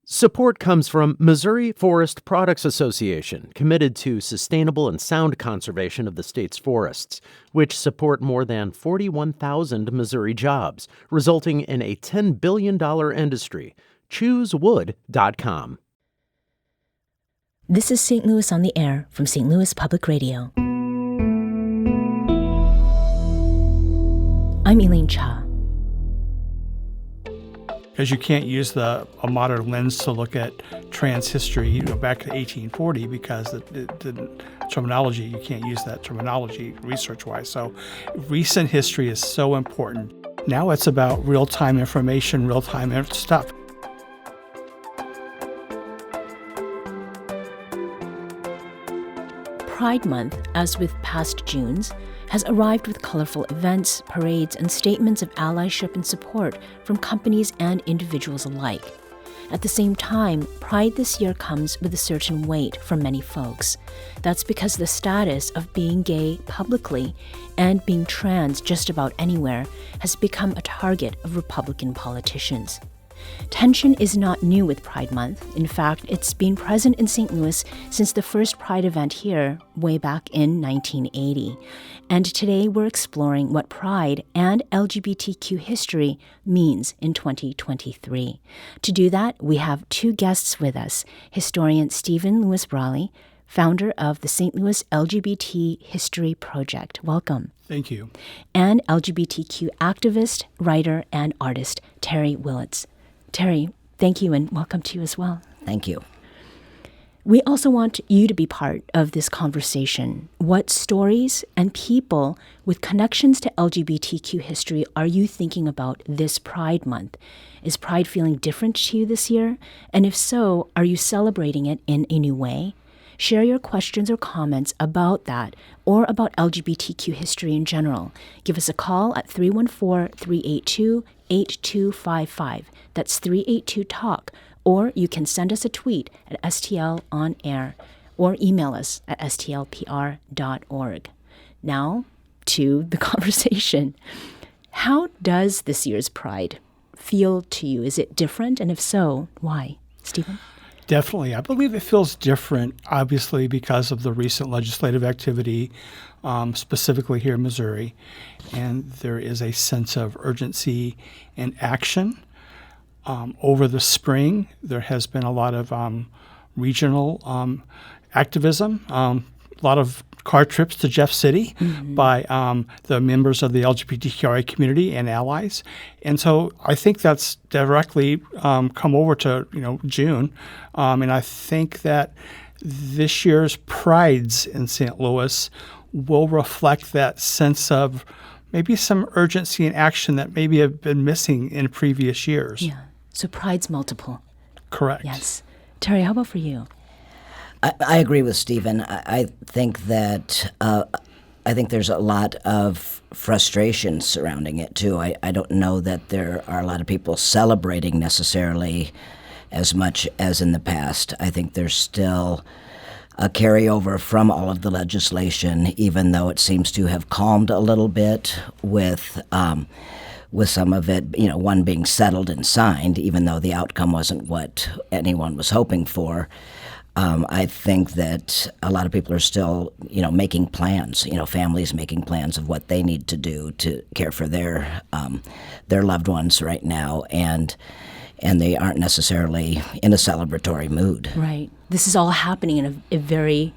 Support comes from Missouri Forest Products Association, committed to sustainable and sound conservation of the state's forests, which support more than 41,000 Missouri jobs, resulting in a $10 billion industry. ChooseWood.com. This is St. Louis on the Air from St. Louis Public Radio. I'm Elaine Cha. Because you can't use a modern lens to look at trans history, back to 1840, because the terminology, you can't use that terminology research-wise. So recent history is so important. Now it's about real-time information, real-time stuff. Pride Month, as with past Junes, has arrived with colorful events, parades, and statements of allyship and support from companies and individuals alike. At the same time, Pride this year comes with a certain weight for many folks. That's because the status of being gay publicly and being trans just about anywhere has become a target of Republican politicians. Tension is not new with Pride Month. In fact, it's been present in St. Louis since the first Pride event here way back in 1980. And today we're exploring what Pride and LGBTQ history means in 2023. To do that, we have two guests with us, historian Steven Louis Brawely, founder of the St. Louis LGBT History Project. Welcome. Thank you. And LGBTQ activist, writer, and artist Terry Willits. Terry, thank you and welcome to you as well. Thank you. We also want you to be part of this conversation. What stories and people with connections to LGBTQ history are you thinking about this Pride Month? Is Pride feeling different to you this year? And if so, are you celebrating it in a new way? Share your questions or comments about that or about LGBTQ history in general. Give us a call at 314-382-8255. That's 382-TALK. Or you can send us a tweet at STL on air or email us at stlpr.org. Now to the conversation. How does this year's Pride feel to you? Is it different? And if so, why? Stephen? Definitely. I believe it feels different, obviously, because of the recent legislative activity, specifically here in Missouri. And there is a sense of urgency and action. Over the spring, there has been a lot of regional activism, a lot of car trips to Jeff City by the members of the LGBTQI community and allies. And so I think that's directly come over to June. And I think that this year's Prides in St. Louis will reflect that sense of maybe some urgency and action that maybe have been missing in previous years. Yeah. So Pride's multiple. Correct. Yes. Terry, how about for you? I agree with Stephen. I think that I think there's a lot of frustration surrounding it, too. I don't know that there are a lot of people celebrating necessarily as much as in the past. I think there's still a carryover from all of the legislation, even though it seems to have calmed a little bit with some of it, one being settled and signed, even though the outcome wasn't what anyone was hoping for. I think that a lot of people are still, making plans, families making plans of what they need to do to care for their loved ones right now, and they aren't necessarily in a celebratory mood. Right. This is all happening in a very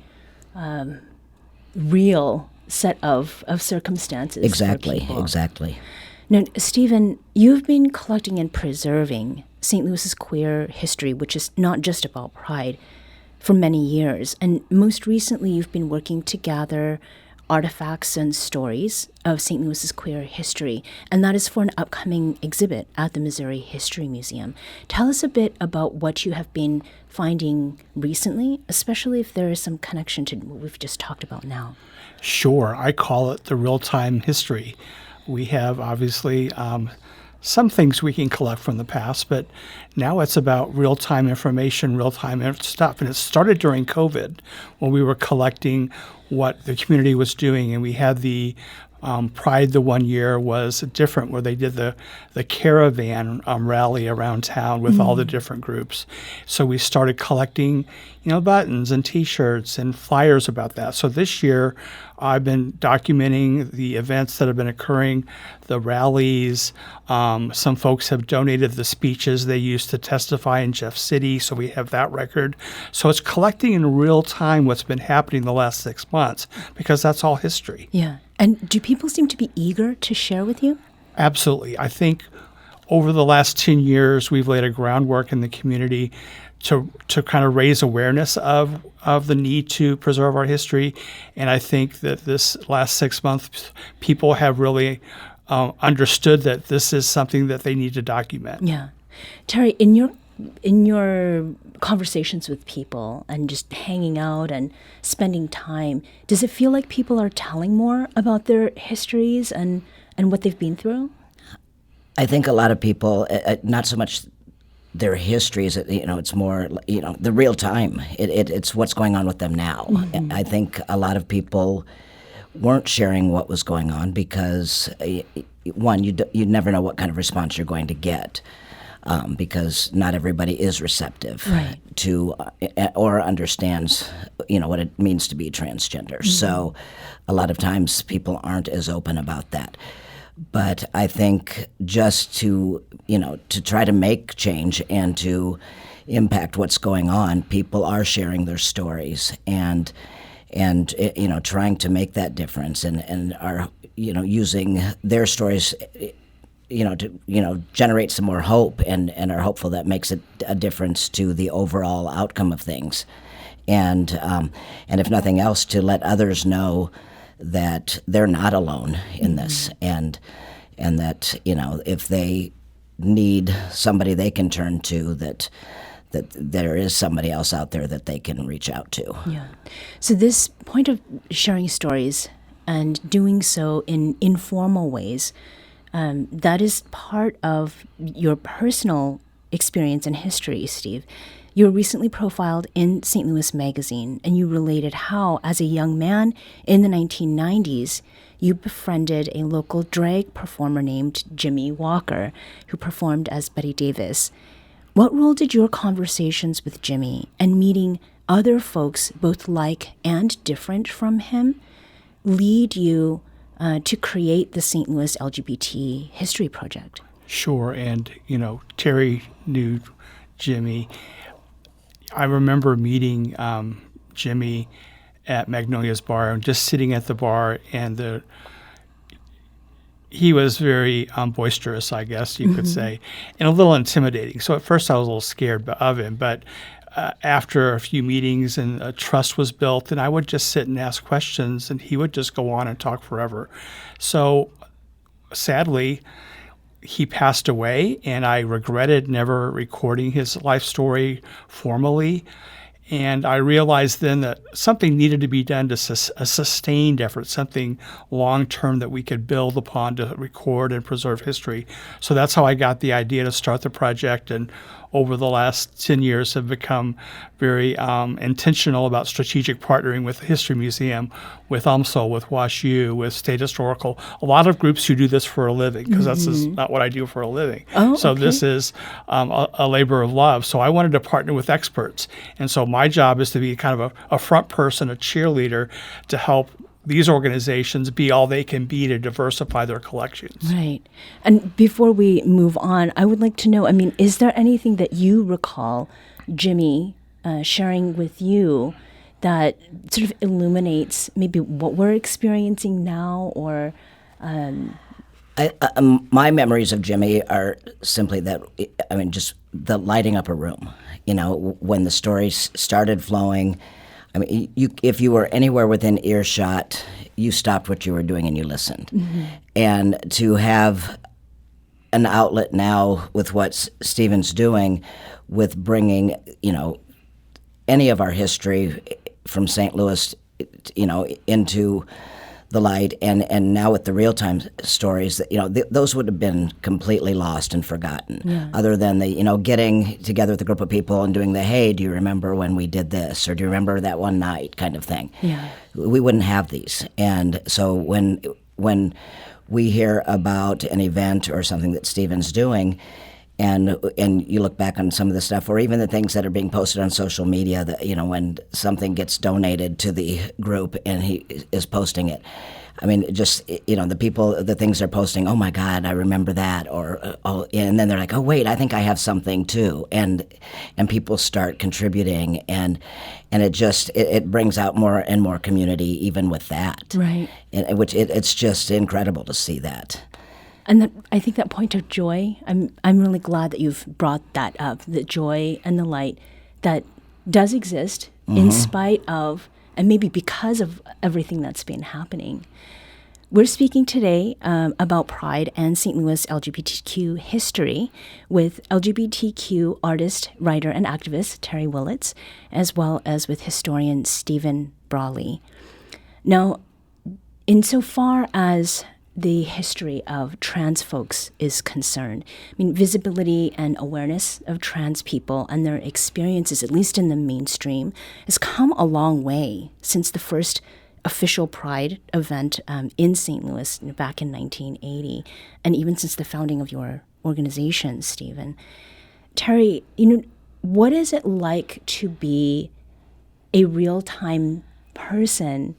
real set of circumstances. Exactly, for people. exactly. Now, Stephen, you've been collecting and preserving St. Louis's queer history, which is not just about Pride, for many years. And most recently, you've been working to gather artifacts and stories of St. Louis's queer history, and that is for an upcoming exhibit at the Missouri History Museum. Tell us a bit about what you have been finding recently, especially if there is some connection to what we've just talked about now. Sure. I call it the real-time history. We have, obviously, some things we can collect from the past, but now it's about real-time information, real-time stuff. And it started during COVID when we were collecting what the community was doing, and we had the Pride the one year was different, where they did the caravan rally around town with all the different groups. So we started collecting, buttons and T-shirts and flyers about that. So this year, I've been documenting the events that have been occurring, the rallies. Some folks have donated the speeches they used to testify in Jeff City, so we have that record. So it's collecting in real time what's been happening the last 6 months, because that's all history. Yeah. And do people seem to be eager to share with you? Absolutely. I think over the last 10 years, we've laid a groundwork in the community to kind of raise awareness of the need to preserve our history. And I think that this last 6 months, people have really understood that this is something that they need to document. Yeah. Terry, in your conversations with people and just hanging out and spending time, does it feel like people are telling more about their histories and what they've been through? I think a lot of people, not so much their histories, it's more, the real time. It's what's going on with them now. Mm-hmm. I think a lot of people weren't sharing what was going on because, one, you never know what kind of response you're going to get. Because not everybody is receptive to or understands, what it means to be transgender. Mm-hmm. So a lot of times people aren't as open about that. But I think just to try to make change and to impact what's going on, people are sharing their stories and trying to make that difference and are, using their stories to generate some more hope and are hopeful that makes a difference to the overall outcome of things. And if nothing else, to let others know that they're not alone in this and that, if they need somebody they can turn to, that there is somebody else out there that they can reach out to. Yeah. So this point of sharing stories and doing so in informal ways, that is part of your personal experience and history, Steve. You were recently profiled in St. Louis Magazine, and you related how, as a young man in the 1990s, you befriended a local drag performer named Jimmy Walker, who performed as Betty Davis. What role did your conversations with Jimmy and meeting other folks, both like and different from him, lead you to create the St. Louis LGBT History Project? Sure, and Terry knew Jimmy. I remember meeting Jimmy at Magnolia's Bar and just sitting at the bar, and he was very boisterous, I guess you could say, and a little intimidating. So at first I was a little scared of him, but after a few meetings and a trust was built, and I would just sit and ask questions, and he would just go on and talk forever. So sadly, he passed away, and I regretted never recording his life story formally. And I realized then that something needed to be done to a sustained effort, something long-term that we could build upon to record and preserve history. So that's how I got the idea to start the project, and over the last 10 years have become very intentional about strategic partnering with the History Museum, with UMSL, with WashU, with State Historical, a lot of groups who do this for a living, because that's not what I do for a living. So this is a labor of love. So I wanted to partner with experts. And so my job is to be kind of a front person, a cheerleader, to help these organizations be all they can be to diversify their collections. Right. And before we move on, I would like to know, is there anything that you recall Jimmy sharing with you that sort of illuminates maybe what we're experiencing now, or... my memories of Jimmy are simply that, just the lighting up a room. When the stories started flowing, if you were anywhere within earshot, you stopped what you were doing and you listened. Mm-hmm. And to have an outlet now with what Steven's doing, with bringing, any of our history from St. Louis, into the light, and now with the real-time stories, that those would have been completely lost and forgotten, other than the getting together with a group of people and doing the, hey, do you remember when we did this, or do you remember that one night kind of thing. We wouldn't have these. And so when when we hear about an event or something that Steven's doing, and you look back on some of the stuff, or even the things that are being posted on social media, that, when something gets donated to the group and he is posting it. I mean, just, the things they're posting, oh my God, I remember that, or, and then they're like, oh wait, I think I have something too. And people start contributing, and it brings out more and more community even with that. Right. It's just incredible to see that. And I think that point of joy, I'm really glad that you've brought that up, the joy and the light that does exist in spite of, and maybe because of everything that's been happening. We're speaking today about Pride and St. Louis LGBTQ history with LGBTQ artist, writer, and activist Terry Willits, as well as with historian Steven Brawley. Now, insofar as the history of trans folks is concerned, I mean, visibility and awareness of trans people and their experiences, at least in the mainstream, has come a long way since the first official Pride event in St. Louis back in 1980, and even since the founding of your organization, Stephen. Terry, what is it like to be a real-time person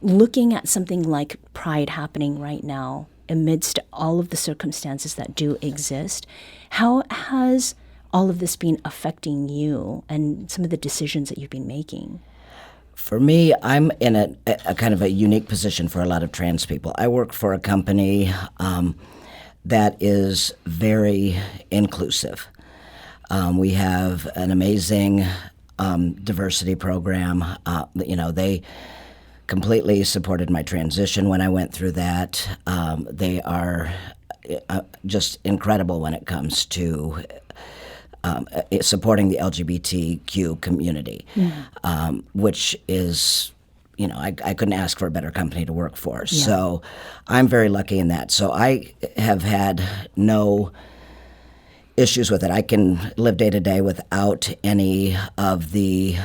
looking at something like Pride happening right now amidst all of the circumstances that do exist? How has all of this been affecting you and some of the decisions that you've been making? For me, I'm in a kind of a unique position for a lot of trans people. I work for a company that is very inclusive. We have an amazing diversity program. They completely supported my transition when I went through that. They are just incredible when it comes to supporting the LGBTQ community, which is, I couldn't ask for a better company to work for. Yeah. So I'm very lucky in that. So I have had no issues with it. I can live day to day without any of the,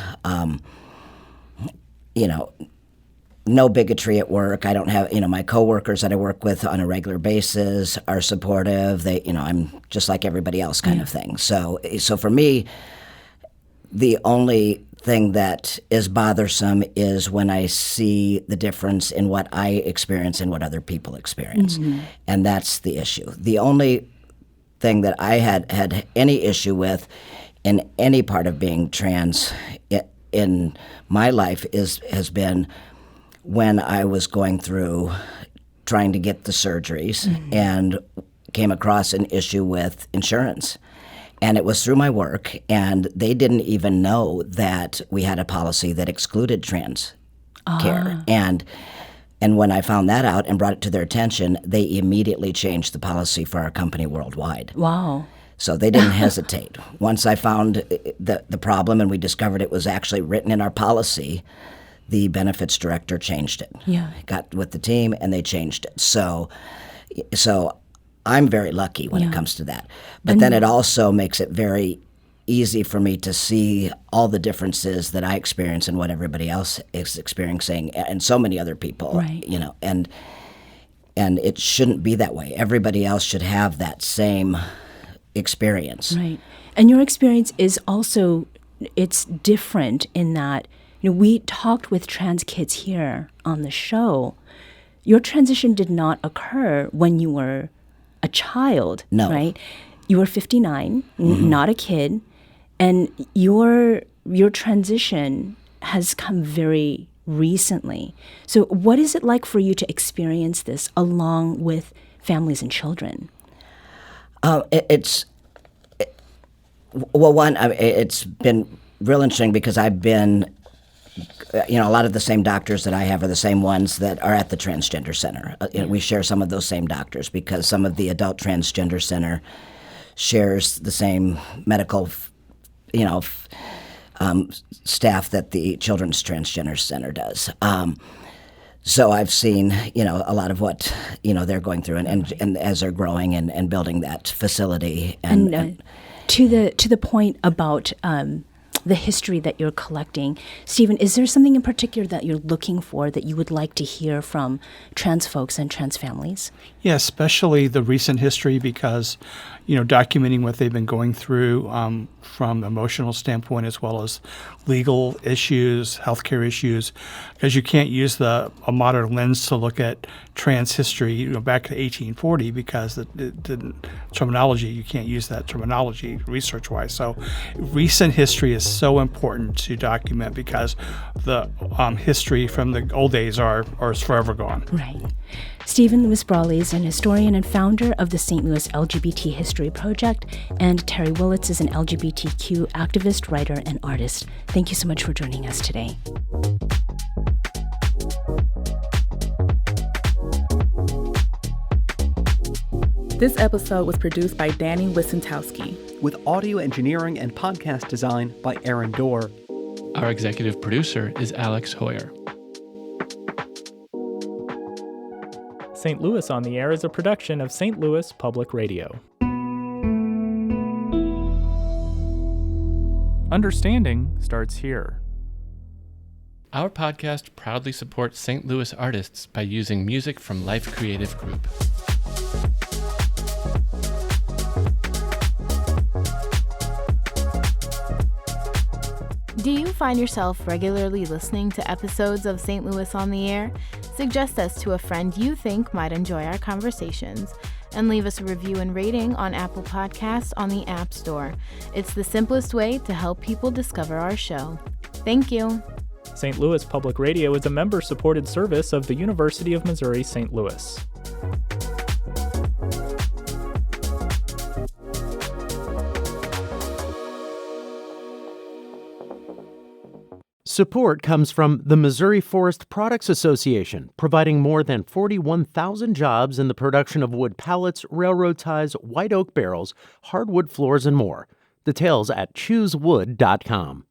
no bigotry at work. I don't have, my coworkers that I work with on a regular basis are supportive. They, I'm just like everybody else kind of thing. So for me, the only thing that is bothersome is when I see the difference in what I experience and what other people experience. And that's the issue. The only thing that I had any issue with in any part of being trans in my life has been when I was going through trying to get the surgeries and came across an issue with insurance. And it was through my work, and they didn't even know that we had a policy that excluded trans care. And when I found that out and brought it to their attention, they immediately changed the policy for our company worldwide. Wow. So they didn't hesitate. Once I found the problem and we discovered it was actually written in our policy, the benefits director changed it. Yeah. Got with the team and they changed it. So I'm very lucky when it comes to that. But then it also makes it very easy for me to see all the differences that I experience and what everybody else is experiencing, and so many other people. Right. And it shouldn't be that way. Everybody else should have that same experience. Right. And your experience is also, it's different in that, we talked with trans kids here on the show. Your transition did not occur when you were a child, no. Right? You were 59, not a kid, and your transition has come very recently. So what is it like for you to experience this along with families and children? It's been real interesting because I've been, a lot of the same doctors that I have are the same ones that are at the Transgender Center. We share some of those same doctors because some of the Adult Transgender Center shares the same medical, staff that the Children's Transgender Center does. So I've seen, a lot of what, they're going through and as they're growing and building that facility. And to the point about the history that you're collecting. Stephen, is there something in particular that you're looking for that you would like to hear from trans folks and trans families? Yeah, especially the recent history because, documenting what they've been going through from emotional standpoint as well as legal issues, healthcare issues, because you can't use a modern lens to look at trans history, back to 1840 because the terminology, you can't use that terminology research-wise. So recent history is so important to document because the history from the old days are forever gone. Right. Steven Louis Brawley is an historian and founder of the St. Louis LGBT History Project, and Terry Willits is an LGBTQ activist, writer, and artist. Thank you so much for joining us today. This episode was produced by Danny Wissentowski, with audio engineering and podcast design by Aaron Dorr. Our executive producer is Alex Hoyer. St. Louis on the Air is a production of St. Louis Public Radio. Understanding starts here. Our podcast proudly supports St. Louis artists by using music from Life Creative Group. Do you find yourself regularly listening to episodes of St. Louis on the Air? Suggest us to a friend you think might enjoy our conversations, and leave us a review and rating on Apple Podcasts on the App Store. It's the simplest way to help people discover our show. Thank you. St. Louis Public Radio is a member-supported service of the University of Missouri St. Louis. Support comes from the Missouri Forest Products Association, providing more than 41,000 jobs in the production of wood pallets, railroad ties, white oak barrels, hardwood floors, and more. Details at choosewood.com.